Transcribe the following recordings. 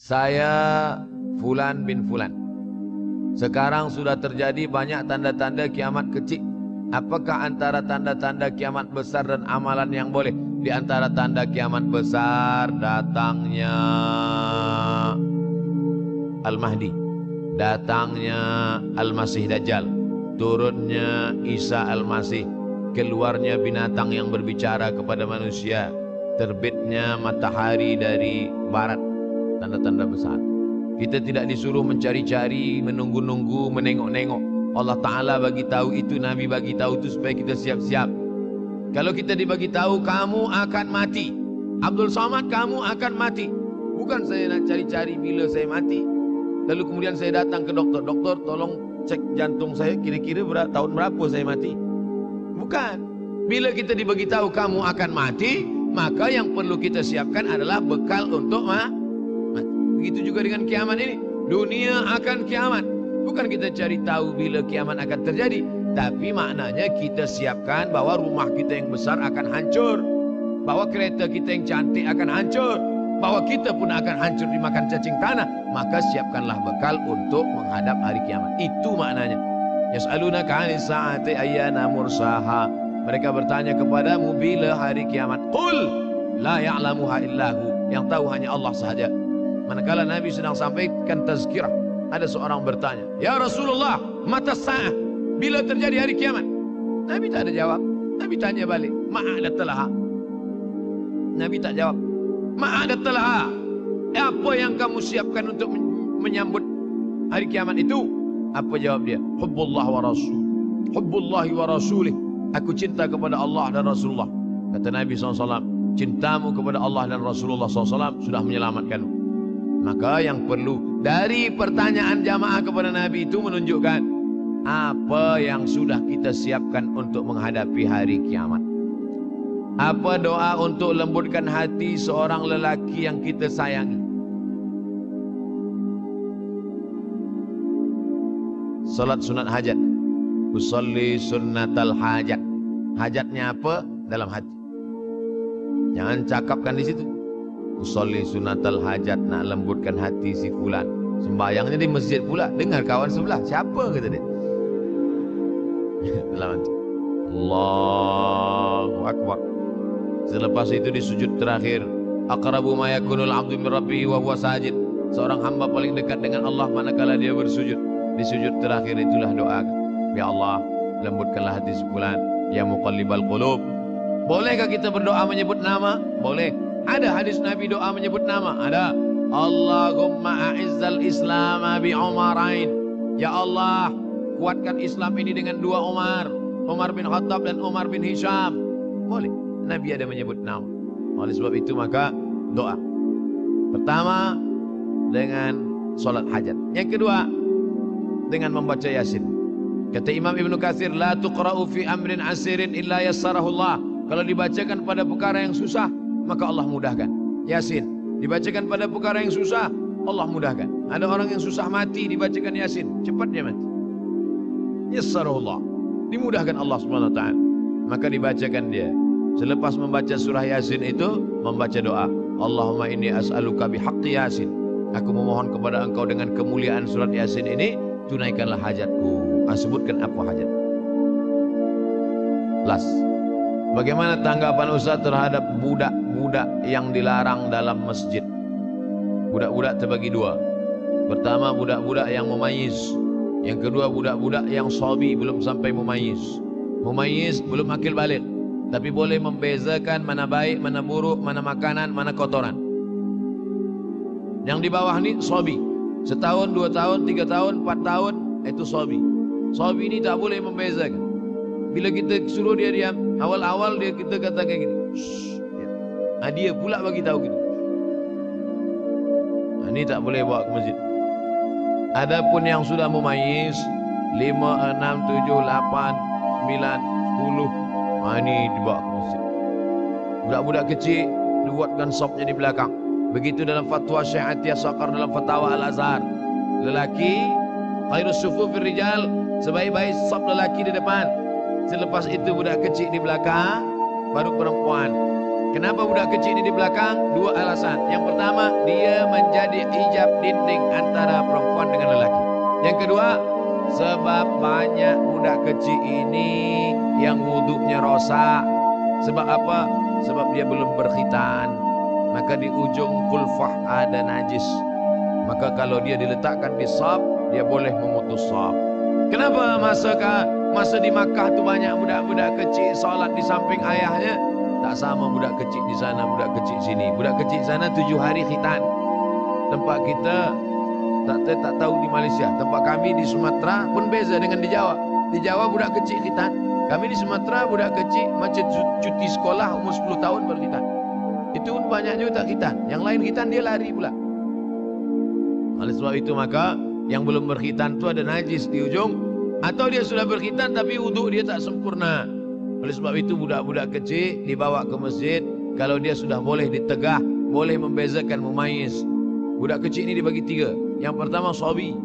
Saya Fulan bin Fulan. Sekarang sudah terjadi banyak tanda-tanda kiamat kecil. Apakah antara tanda-tanda kiamat besar dan amalan yang boleh? Di antara tanda kiamat besar datangnya Al-Mahdi, datangnya Al-Masih Dajjal, turunnya Isa Al-Masih, keluarnya binatang yang berbicara kepada manusia, terbitnya matahari dari barat. Tanda-tanda besar. Kita tidak disuruh mencari-cari, menunggu-nunggu, menengok-nengok. Allah Ta'ala bagi tahu itu, Nabi bagi tahu itu supaya kita siap-siap. Kalau kita dibagi tahu kamu akan mati, Abdul Somad kamu akan mati, bukan saya nak cari-cari bila saya mati. Lalu kemudian saya datang ke dokter, dokter tolong cek jantung saya kira-kira tahun berapa saya mati. Bukan. Bila kita dibagi tahu kamu akan mati, maka yang perlu kita siapkan adalah bekal untuk mati. Begitu juga dengan kiamat ini. Dunia akan kiamat. Bukan kita cari tahu bila kiamat akan terjadi, tapi maknanya kita siapkan bahwa rumah kita yang besar akan hancur, bahwa kereta kita yang cantik akan hancur, bahwa kita pun akan hancur dimakan cacing tanah. Maka siapkanlah bekal untuk menghadap hari kiamat. Itu maknanya. Yas'alunaka 'anis sa'ati ayyana mursaha. Mereka bertanya kepadamu bila hari kiamat. Qul la ya'lamuha illahu. Yang tahu hanya Allah sahaja. Manakala Nabi sedang sampaikan tazkirah, ada seorang bertanya, "Ya Rasulullah, mata sa'ah? Bila terjadi hari kiamat?" Nabi tak ada jawab. Nabi tanya balik, "Ma'adatalaha?" Nabi tak jawab. "Ma'adatalaha?" Apa yang kamu siapkan untuk menyambut hari kiamat itu? Apa jawab dia? "Hubbullah wa rasul. Hubbullahi wa rasulih." Aku cinta kepada Allah dan Rasulullah. Kata Nabi SAW, cintamu kepada Allah dan Rasulullah SAW sudah menyelamatkanmu. Maka yang perlu dari pertanyaan jamaah kepada Nabi itu menunjukkan apa yang sudah kita siapkan untuk menghadapi hari kiamat. Apa doa untuk lembutkan hati seorang lelaki yang kita sayangi? Salat sunat hajat. Usolli sunnatal hajat. Hajatnya apa? Dalam hati. Jangan cakapkan di situ. Usolli sunnatal hajat, nak lembutkan hati si fulan. Sembayangnya di masjid pula. Dengar kawan sebelah. Siapa kata dia? Dalam hati. Allahu Akbar. Selepas itu di sujud terakhir, aqrabu ma yakunul 'abdu min rabbih wa huwa sajid. Seorang hamba paling dekat dengan Allah manakala dia bersujud. Di sujud terakhir itulah doa. Ya Allah, lembutkanlah hati si fulan. Ya muqallibal qulub. Bolehkah kita berdoa menyebut nama? Boleh. Ada hadis Nabi doa menyebut nama? Ada. Allahumma a'izzal Islam bi Umarain. Ya Allah, kuatkan Islam ini dengan dua Umar, Umar bin Khattab dan Umar bin Hisham. Boleh. Nabi ada menyebut nama. Oleh sebab itu maka doa. Pertama dengan solat hajat. Yang kedua dengan membaca Yasin. Kata Imam Ibn Katsir, la tuqra'u fi amrin asirin illa yassarahullah. Kalau dibacakan pada perkara yang susah, maka Allah mudahkan. Yasin dibacakan pada perkara yang susah, Allah mudahkan. Ada orang yang susah mati, dibacakan Yasin, cepat dia mati. Yassarahullah, dimudahkan Allah Subhanahu wa taala. Maka dibacakan dia. Selepas membaca surah Yasin itu, membaca doa, Allahumma inni as'aluka bihaqqi Yasin. Aku memohon kepada engkau dengan kemuliaan surat Yasin ini, tunaikanlah hajatku. Sebutkan apa hajat. Last. Bagaimana tanggapan Ustaz terhadap budak-budak yang dilarang dalam masjid? Budak-budak terbagi dua. Pertama, budak-budak yang mumayyiz. Yang kedua, budak-budak yang sabi, belum sampai mumayyiz. Mumayyiz belum akil balik, tapi boleh membezakan mana baik, mana buruk, mana makanan, mana kotoran. Yang di bawah ni sabi. Setahun, 2 tahun, 3 tahun, 4 tahun, itu sabi. Sabi ini tak boleh membezakan. Bila kita suruh dia diam, awal-awal kita kata kayak gini. Dia pula bagi tahu gini. Ini tak boleh bawa ke masjid. Adapun yang sudah mumayyiz 5, 6, 7, 8, 9, 10, ini dibawa ke masjid. Budak-budak kecil dibuatkan sopnya di belakang. Begitu dalam fatwa Syekh Atiyah Saqar dalam fatwa Al-Azhar. Lelaki khairus sufufir rijal, sebaik-baik sop lelaki di depan. Selepas itu budak kecil di belakang, baru perempuan. Kenapa budak kecil ini di belakang? Dua alasan. Yang pertama, dia menjadi hijab dinding antara perempuan dengan lelaki. Yang kedua, sebab banyak budak kecil ini yang wuduknya rosak. Sebab apa? Sebab dia belum berkhitan. Maka di ujung kulfah ada najis. Maka kalau dia diletakkan di saf, dia boleh memutus saf. Kenapa masa di Makkah tu banyak budak-budak kecil solat di samping ayahnya? Tak sama budak kecil di sana, budak kecil sini. Budak kecil sana 7 hari khitan. Tempat kita tak tahu di Malaysia. Tempat kami di Sumatera pun beza dengan di Jawa. Di Jawa budak kecil khitan. Kami di Sumatera budak kecil macam cuti sekolah umur 10 tahun baru khitan. Itu pun banyak juga tak khitan. Yang lain khitan dia lari pula. Oleh sebab itu maka yang belum berkhitan tu ada najis di ujung, atau dia sudah berkhitan tapi wuduk dia tak sempurna. Oleh sebab itu budak-budak kecil dibawa ke masjid. Kalau dia sudah boleh ditegah, boleh membezakan, memayis. Budak kecil ini dibagi 3. Yang pertama sabi,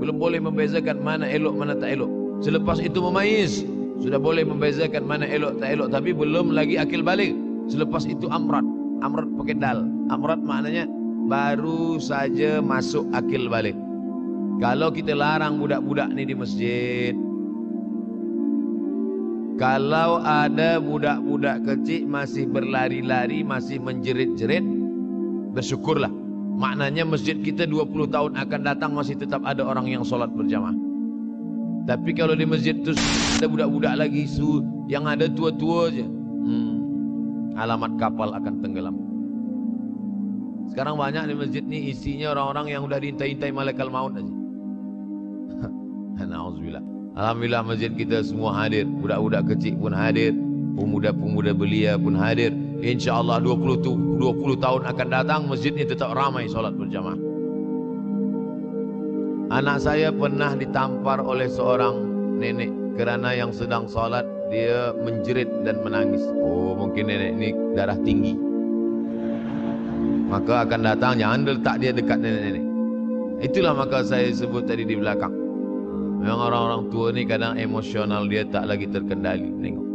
belum boleh membezakan mana elok mana tak elok. Selepas itu memayis, sudah boleh membezakan mana elok tak elok, tapi belum lagi akil balik. Selepas itu amrat. Amrat pakai dal. Amrat maknanya baru saja masuk akil balik. Kalau kita larang budak-budak ni di masjid, kalau ada budak-budak kecil masih berlari-lari, masih menjerit-jerit, bersyukurlah. Maknanya masjid kita 20 tahun akan datang masih tetap ada orang yang solat berjamaah. Tapi kalau di masjid tu ada budak-budak lagi, yang ada tua-tua je, alamat kapal akan tenggelam. Sekarang banyak di masjid ni isinya orang-orang yang sudah diintai-intai malaikat maut aja. Na'udzubillah. Alhamdulillah masjid kita semua hadir. Budak-budak kecil pun hadir, pemuda-pemuda belia pun hadir. InsyaAllah 20 tahun akan datang masjid ini tetap ramai solat berjamaah. Anak saya pernah ditampar oleh seorang nenek kerana yang sedang solat dia menjerit dan menangis. Oh, mungkin nenek ini darah tinggi. Maka akan datang, jangan letak dia dekat nenek-nenek. Itulah maka saya sebut tadi di belakang. Memang orang-orang tua ni kadang emosional dia tak lagi terkendali. Tengok.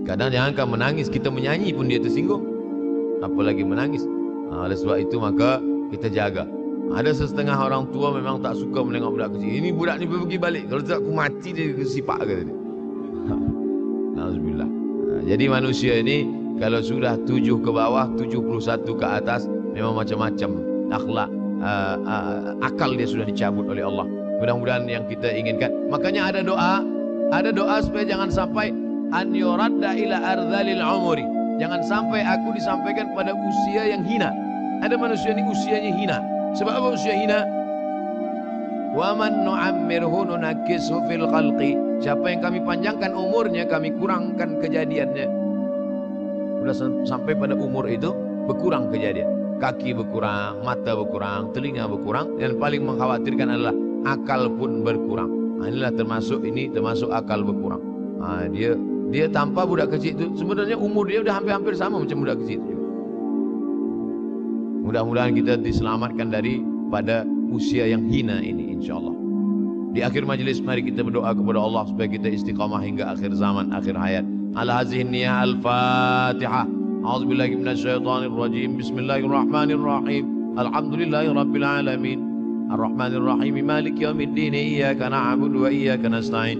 Kadang jangankan menangis, kita menyanyi pun dia tersinggung. Apalagi menangis. Oleh sebab itu maka kita jaga. Ada setengah orang tua memang tak suka menengok budak kecil. Ini budak ni pergi balik. Kalau tak aku mati dia sipak kata dia. Alhamdulillah. Jadi manusia ini kalau sudah 7 ke bawah, 71 ke atas, memang macam-macam akhlak, akal dia sudah dicabut oleh Allah. Mudah-mudahan yang kita inginkan. Makanya ada doa supaya jangan sampai an yuradda ila ardhalil umuri. Jangan sampai aku disampaikan pada usia yang hina. Ada manusia ini usianya hina. Sebab apa usia hina? Wa man nu'ammirhu nunakkishu fil khalqi. Siapa yang kami panjangkan umurnya, kami kurangkan kejadiannya. Sudah sampai pada umur itu berkurang kejadian. Kaki berkurang, mata berkurang, telinga berkurang, dan paling mengkhawatirkan adalah akal pun berkurang. Inilah termasuk akal berkurang. Dia tanpa budak kecil itu sebenarnya umur dia sudah hampir-hampir sama macam budak kecil itu. Mudah-mudahan kita diselamatkan daripada usia yang hina ini insyaallah. Di akhir majlis mari kita berdoa kepada Allah supaya kita istiqamah hingga akhir zaman, akhir hayat. Ala hazihi niyah al-Fatihah. A'udzubillahi minasyaitonir rajim. Bismillahirrahmanirrahim. Alhamdulillahirabbil alamin. Ar-Rahmanir-Rahim. Maliki yaumiddin. Iyyaka na'budu wa iyyaka nasta'in.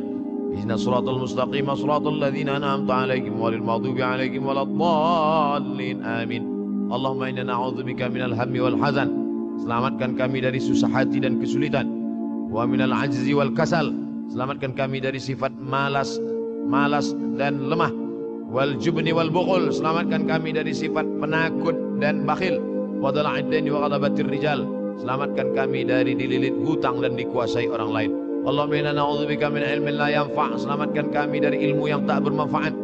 Ihdinas siratal mustaqim. Shiratal ladzina an'amta 'alaihim ghairil maghdubi 'alaihim waladdallin. Amin. Allahumma inna na'udzubika minal hammi wal hazan. Selamatkan kami dari susah hati dan kesulitan. Wa minal ajzi wal kasal. Selamatkan kami dari sifat malas dan lemah. Wal jubni wal bukhul. Selamatkan kami dari sifat penakut dan bakhil. Wa dala'id daini wa ghadabatir rijal. Selamatkan kami dari dililit hutang dan dikuasai orang lain. Allahumma inna na'udzubika min ilmin la yanfa'. Selamatkan kami dari ilmu yang tak bermanfaat.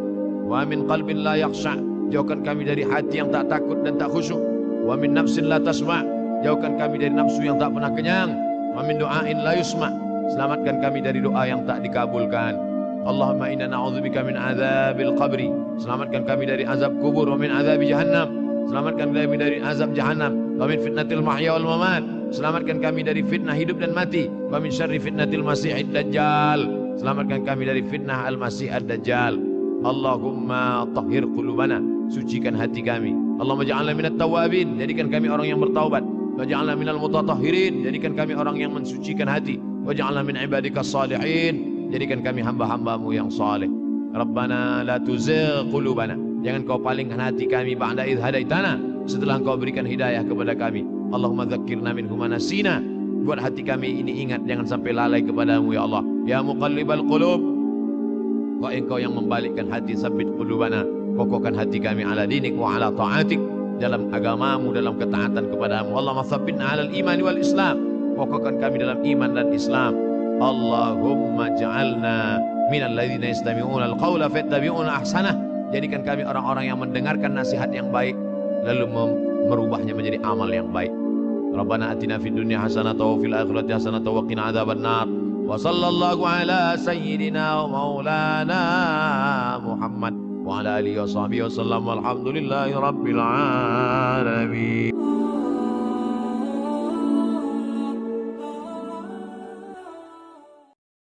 Wa min qalbin la yakhsha'. Jauhkan kami dari hati yang tak takut dan tak khusyuk. Wa min nafsin la tasma'. Jauhkan kami dari nafsu yang tak pernah kenyang. Wa min du'ain la yusma'. Selamatkan kami dari doa yang tak dikabulkan. Allahumma inna na'udzubika min azabil qabri. Selamatkan kami dari azab kubur. Wa min azabi jahannam. Selamatkan kami dari azab jahannam. Wa min fitnatil mahya wal mamat. Selamatkan kami dari fitnah hidup dan mati. Wa min syarri fitnatil masihid dajjal. Selamatkan kami dari fitnah al-masih ad-dajjal. Allahumma tahhir qulubana, sucikan hati kami. Allahumma ja'alna minat tawabin, jadikan kami orang yang bertaubat. Waj'alna minal mutatahhirin, jadikan kami orang yang mensucikan hati. Waj'alna min ibadikas salihin, jadikan kami hamba-hambamu yang saleh. Rabbana la tuzigh qulubana, jangan kau palingkan hati kami ba'da idh hadaitana, setelah kau berikan hidayah kepada kami. Allahumma dzakkirna minhu ma nasina, buat hati kami ini ingat, jangan sampai lalai kepadamu ya Allah. Ya muqallibal qulub, wa engkau yang membalikkan hati, sabbit qulubana, kokohkan hati kami ala dinik wa ala ta'atik, dalam agamamu, dalam ketaatan kepadamu. Allahumma tsabbitna alal iman wal islam, kokohkan kami dalam iman dan Islam. Allahumma ja'alna minal ladzina yastami'una al-qawla fayattabi'una ahsanah, jadikan kami orang-orang yang mendengarkan nasihat yang baik lalu merubahnya menjadi amal yang baik. Rabbana atina fid dunya hasanatan wa fil akhirati hasanatan wa qina adzabannar. Wa sallallahu ala sayyidina wa maulana Muhammad wa ala alihi wa sahbihi wa sallam. Walhamdulillahi rabbil alamin.